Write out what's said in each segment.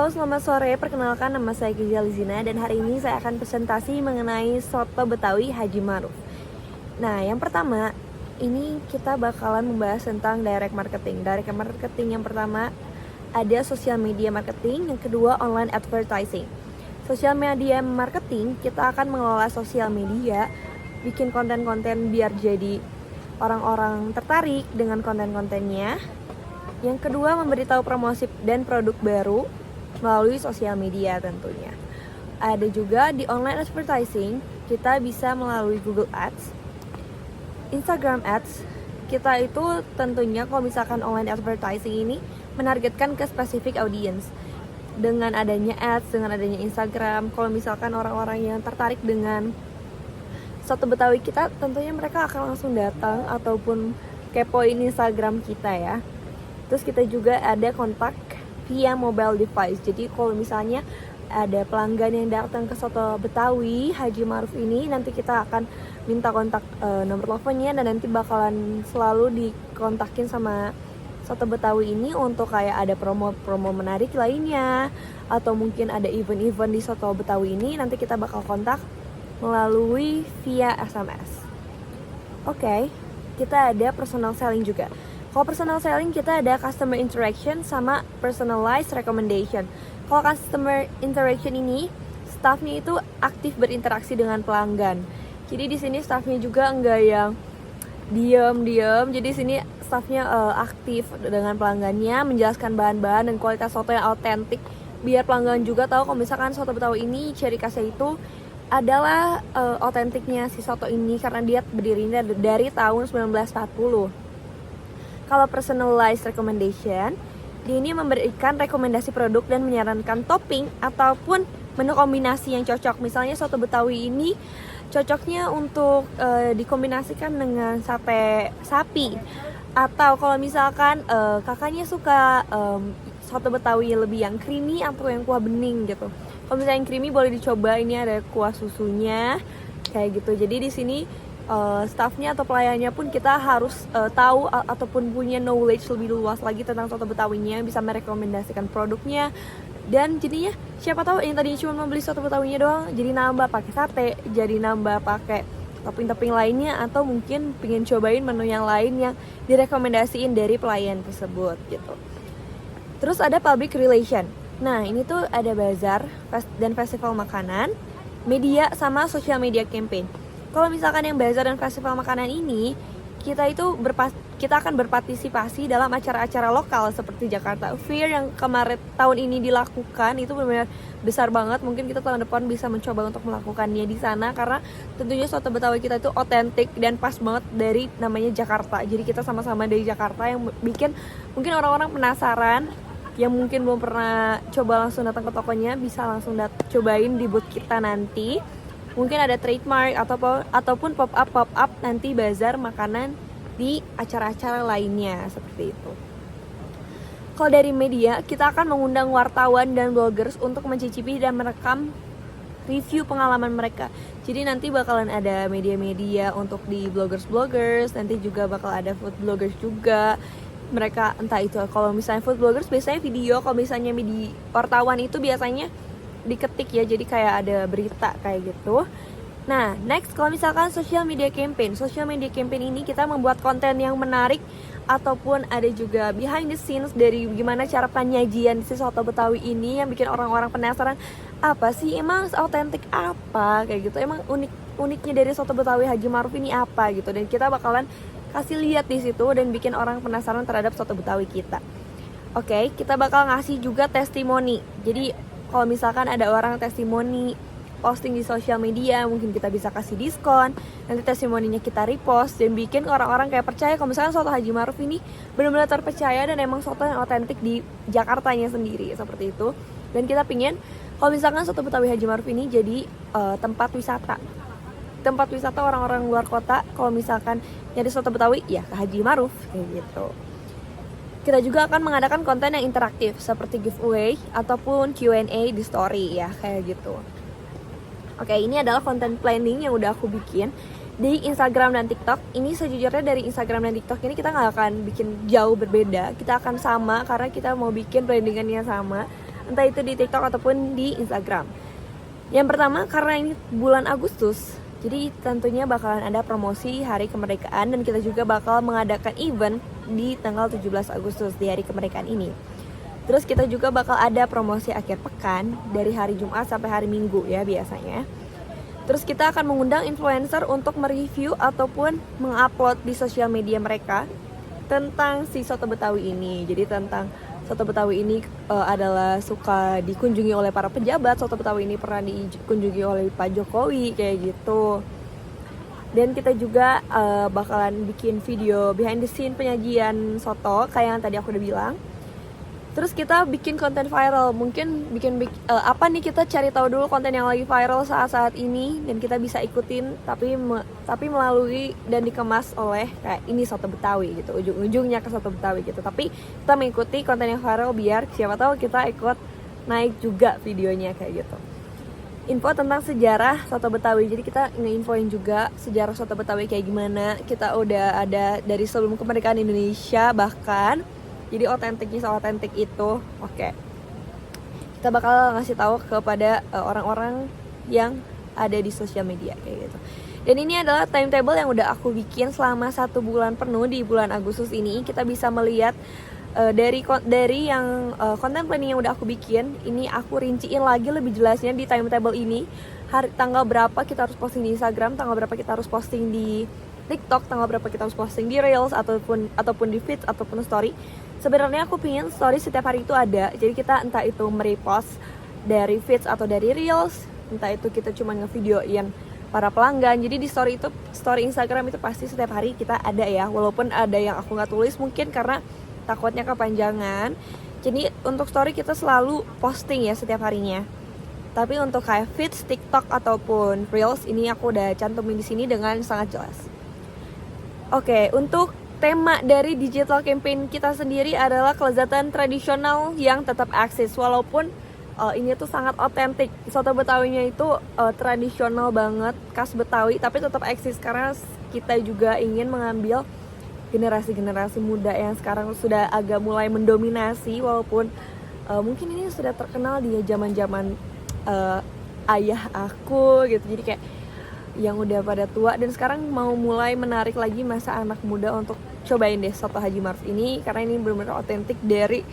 Halo, selamat sore. Perkenalkan, nama saya Gizal Zina dan hari ini saya akan presentasi mengenai soto Betawi Haji Maruf. Nah, yang pertama, ini kita bakalan membahas tentang direct marketing. Direct marketing yang pertama ada social media marketing, yang kedua online advertising. Social media marketing, kita akan mengelola sosial media, bikin konten-konten biar jadi orang-orang tertarik dengan konten-kontennya. Yang kedua, memberitahu promosi dan produk baru melalui sosial media tentunya. Ada juga di online advertising, kita bisa melalui Google Ads, Instagram Ads. Kita itu tentunya kalau misalkan online advertising ini menargetkan ke spesifik audience. Dengan adanya ads, dengan adanya Instagram, kalau misalkan orang-orang yang tertarik dengan soto Betawi kita, tentunya mereka akan langsung datang ataupun kepoin Instagram kita ya. Terus kita juga ada kontak via mobile device. Jadi kalau misalnya ada pelanggan yang datang ke soto Betawi Haji Maruf ini, nanti kita akan minta kontak nomor teleponnya, dan nanti bakalan selalu dikontakin sama soto Betawi ini untuk kayak ada promo menarik lainnya, atau mungkin ada event-event di soto Betawi ini, nanti kita bakal kontak melalui via SMS. Oke, kita ada personal selling juga. Kalau personal selling kita ada customer interaction sama personalized recommendation. Kalau customer interaction ini, staffnya itu aktif berinteraksi dengan pelanggan. Jadi di sini staffnya juga enggak yang diam. Jadi di sini staffnya aktif dengan pelanggannya, menjelaskan bahan-bahan dan kualitas soto yang autentik, biar pelanggan juga tahu kalau misalkan soto Betawi ini ciri khasnya itu adalah autentiknya si soto ini, karena dia berdirinya dari tahun 1940. Kalau personalized recommendation, dia ini memberikan rekomendasi produk dan menyarankan topping ataupun menu kombinasi yang cocok. Misalnya soto Betawi ini cocoknya untuk dikombinasikan dengan sate sapi. Atau kalau misalkan kakaknya suka soto Betawi lebih yang creamy atau yang kuah bening gitu. Kalau misalnya yang creamy boleh dicoba, ini ada kuah susunya kayak gitu. Jadi di sini staffnya atau pelayannya pun kita harus tahu ataupun punya knowledge lebih luas lagi tentang soto Betawinya, bisa merekomendasikan produknya, dan jadinya siapa tahu yang tadinya cuma membeli soto Betawinya doang jadi nambah pakai sate, jadi nambah pakai topping-topping lainnya, atau mungkin pengen cobain menu yang lain yang direkomendasiin dari pelayan tersebut gitu. Terus ada public relation. Nah, ini tuh ada bazar dan festival makanan, media sama social media campaign. Kalau misalkan yang bazar dan festival makanan ini, kita akan berpartisipasi dalam acara-acara lokal seperti Jakarta Fair yang kemarin tahun ini dilakukan. Itu benar-benar besar banget. Mungkin kita tahun depan bisa mencoba untuk melakukannya di sana, karena tentunya soto Betawi kita itu otentik dan pas banget dari namanya Jakarta. Jadi kita sama-sama dari Jakarta, yang bikin mungkin orang-orang penasaran, yang mungkin belum pernah coba langsung datang ke tokonya, bisa langsung cobain di booth kita nanti. Mungkin ada trademark ataupun pop-up nanti bazar makanan di acara-acara lainnya seperti itu. Kalau dari media, kita akan mengundang wartawan dan bloggers untuk mencicipi dan merekam review pengalaman mereka. Jadi nanti bakalan ada media-media untuk di bloggers, nanti juga bakal ada food bloggers juga. Mereka entah itu, kalau misalnya food bloggers biasanya video, kalau misalnya media wartawan itu biasanya diketik ya, jadi kayak ada berita kayak gitu. Nah, next, kalau misalkan social media campaign ini kita membuat konten yang menarik, ataupun ada juga behind the scenes dari gimana cara penyajian si soto Betawi ini yang bikin orang-orang penasaran, apa sih emang autentik apa kayak gitu, emang uniknya dari soto Betawi Haji Maruf ini apa gitu, dan kita bakalan kasih lihat di situ dan bikin orang penasaran terhadap soto Betawi kita. Oke, kita bakal ngasih juga testimoni. Jadi kalau misalkan ada orang testimoni posting di sosial media, mungkin kita bisa kasih diskon. Nanti testimoninya kita repost dan bikin orang-orang kayak percaya kalau misalkan soto Haji Maruf ini benar-benar terpercaya dan emang soto yang otentik di Jakartanya sendiri, seperti itu. Dan kita pingin kalau misalkan soto Betawi Haji Maruf ini jadi tempat wisata orang-orang luar kota. Kalau misalkan nyari soto Betawi, ya ke Haji Maruf kayak gitu. Kita juga akan mengadakan konten yang interaktif seperti giveaway ataupun Q&A di story ya, kayak gitu. Oke, ini adalah konten planning yang udah aku bikin di Instagram dan TikTok. Ini sejujurnya dari Instagram dan TikTok ini kita nggak akan bikin jauh berbeda, kita akan sama karena kita mau bikin brandingannya sama. entah itu di TikTok ataupun di Instagram. Yang pertama, karena ini bulan Agustus, jadi tentunya bakalan ada promosi hari kemerdekaan, dan kita juga bakal mengadakan event di tanggal 17 Agustus di hari kemerdekaan ini. Terus kita juga bakal ada promosi akhir pekan dari hari Jumat sampai hari Minggu ya biasanya. Terus kita akan mengundang influencer untuk mereview ataupun mengupload di sosial media mereka tentang si soto Betawi ini. Jadi tentang soto Betawi ini adalah suka dikunjungi oleh para pejabat, soto Betawi ini pernah dikunjungi oleh Pak Jokowi kayak gitu. Dan kita juga bakalan bikin video behind the scene penyajian soto kayak yang tadi aku udah bilang. Terus kita bikin konten viral, mungkin bikin apa nih, kita cari tahu dulu konten yang lagi viral saat-saat ini dan kita bisa ikutin, tapi melalui dan dikemas oleh kayak ini soto Betawi gitu, ujung-ujungnya ke soto Betawi gitu. Tapi kita mengikuti konten yang viral biar siapa tahu kita ikut naik juga videonya kayak gitu. Info tentang sejarah soto Betawi, jadi kita ngeinfoin juga sejarah soto Betawi kayak gimana. Kita udah ada dari sebelum kemerdekaan Indonesia bahkan. Jadi otentik itu, oke. Kita bakal ngasih tahu kepada orang-orang yang ada di sosial media kayak gitu. Dan ini adalah timetable yang udah aku bikin selama 1 bulan penuh di bulan Agustus ini. Kita bisa melihat dari yang content planning yang udah aku bikin, ini aku rinciin lagi lebih jelasnya di timetable ini. Tanggal berapa kita harus posting di Instagram, tanggal berapa kita harus posting di TikTok, tanggal berapa kita harus posting di Reels ataupun di feed ataupun story. Sebenarnya aku pingin story setiap hari itu ada. Jadi kita entah itu merepost dari feeds atau dari Reels, entah itu kita cuma ngevideoin para pelanggan. Jadi di story Instagram itu pasti setiap hari kita ada ya. Walaupun ada yang aku nggak tulis mungkin karena takutnya kepanjangan. Jadi untuk story kita selalu posting ya setiap harinya. Tapi untuk kayak feeds, TikTok ataupun Reels ini aku udah cantumin di sini dengan sangat jelas. Oke, untuk tema dari digital campaign kita sendiri adalah kelezatan tradisional yang tetap eksis. Walaupun ini tuh sangat otentik, soto Betawinya itu tradisional banget, khas Betawi, tapi tetap eksis karena kita juga ingin mengambil generasi-generasi muda yang sekarang sudah agak mulai mendominasi. Walaupun mungkin ini sudah terkenal di zaman-zaman ayah aku gitu, jadi kayak yang udah pada tua dan sekarang mau mulai menarik lagi masa anak muda untuk cobain deh soto Haji Maruf ini, karena ini benar-benar otentik dari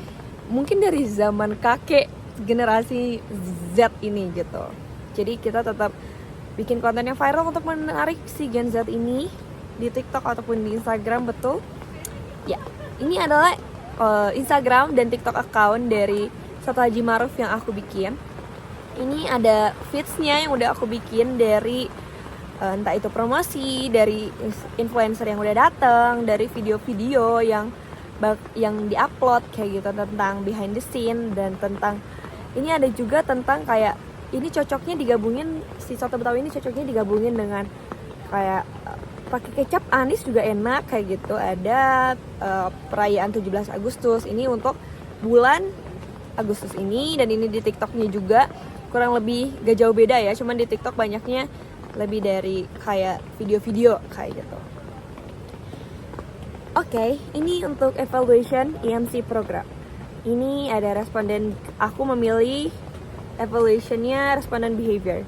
mungkin dari zaman kakek generasi Z ini gitu. Jadi kita tetap bikin konten yang viral untuk menarik si Gen Z ini di TikTok ataupun di Instagram, betul? Ya, ini adalah Instagram dan TikTok account dari soto Haji Maruf yang aku bikin. Ini ada feeds-nya yang udah aku bikin dari entah itu promosi, dari influencer yang udah datang, dari video-video yang diupload kayak gitu tentang behind the scene, dan tentang ini ada juga tentang kayak ini cocoknya digabungin, si soto Betawi ini cocoknya digabungin dengan kayak pakai kecap anis juga enak kayak gitu. Ada perayaan 17 Agustus ini untuk bulan Agustus ini, dan ini di TikToknya juga kurang lebih gak jauh beda ya, cuman di TikTok banyaknya lebih dari kayak video-video kayak gitu. Oke, ini untuk evaluation EMC program. Ini ada responden, aku memilih evaluationnya responden behavior.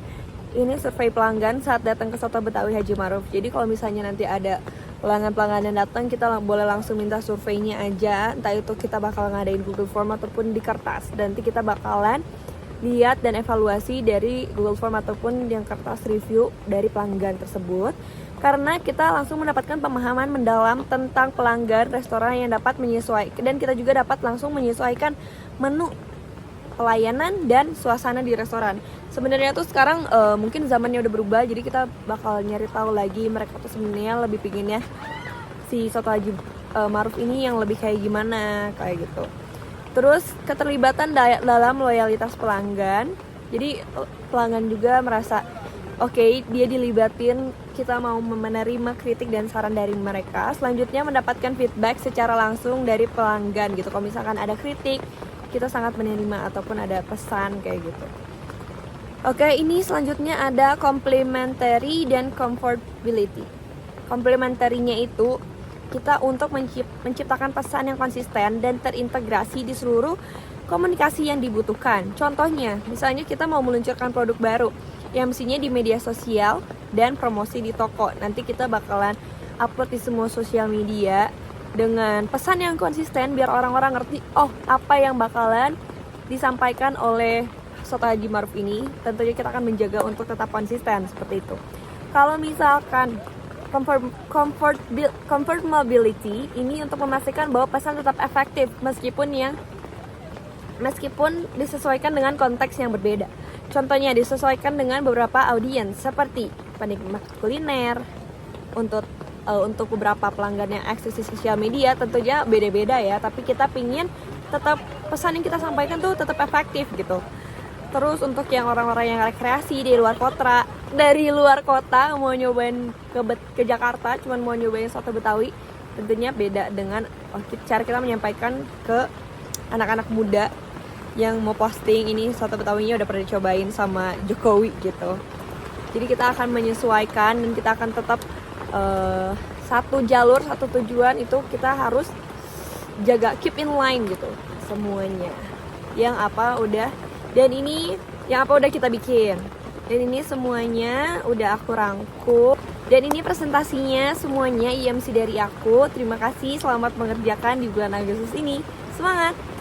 Ini survei pelanggan saat datang ke soto Betawi Haji Maruf. Jadi kalau misalnya nanti ada pelanggan-pelanggan yang datang, kita boleh langsung minta surveinya aja. Entah itu kita bakal ngadain Google Form ataupun di kertas. Dan nanti kita bakalan lihat dan evaluasi dari Google Form ataupun yang kertas review dari pelanggan tersebut, karena kita langsung mendapatkan pemahaman mendalam tentang pelanggan restoran yang dapat menyesuaikan, dan kita juga dapat langsung menyesuaikan menu, pelayanan, dan suasana di restoran. Sebenarnya tuh sekarang mungkin zamannya udah berubah, jadi kita bakal nyari tahu lagi mereka tuh sebenarnya lebih pinginnya si soto Haji Maruf ini yang lebih kayak gimana kayak gitu. Terus keterlibatan dalam loyalitas pelanggan. Jadi pelanggan juga merasa oke, dia dilibatin, kita mau menerima kritik dan saran dari mereka. Selanjutnya mendapatkan feedback secara langsung dari pelanggan gitu. Kalau misalkan ada kritik, kita sangat menerima ataupun ada pesan kayak gitu. Oke, ini selanjutnya ada complementary dan comfortability. Complementary-nya itu kita untuk menciptakan pesan yang konsisten dan terintegrasi di seluruh komunikasi yang dibutuhkan. Contohnya, misalnya kita mau meluncurkan produk baru yang mestinya di media sosial dan promosi di toko. Nanti kita bakalan upload di semua sosial media dengan pesan yang konsisten biar orang-orang ngerti apa yang bakalan disampaikan oleh Soto Haji Ma'ruf ini. Tentunya kita akan menjaga untuk tetap konsisten seperti itu. Kalau misalkan comfortability ini untuk memastikan bahwa pesan tetap efektif meskipun disesuaikan dengan konteks yang berbeda. Contohnya disesuaikan dengan beberapa audiens seperti penikmat kuliner, untuk beberapa pelanggan yang akses di sosial media tentunya beda-beda ya, tapi kita pingin tetap pesan yang kita sampaikan tuh tetap efektif gitu. Terus untuk yang orang-orang yang rekreasi dari luar kota mau nyobain ke Jakarta, cuman mau nyobain soto Betawi, tentunya beda dengan cara kita menyampaikan ke anak-anak muda yang mau posting ini soto Betawinya udah pernah dicobain sama Jokowi gitu. Jadi kita akan menyesuaikan dan kita akan tetap satu jalur, satu tujuan, itu kita harus jaga, keep in line gitu semuanya. Yang apa udah kita bikin. Dan ini semuanya udah aku rangkum. Dan ini presentasinya semuanya IMC dari aku. Terima kasih, selamat mengerjakan di bulan Agustus ini. Semangat!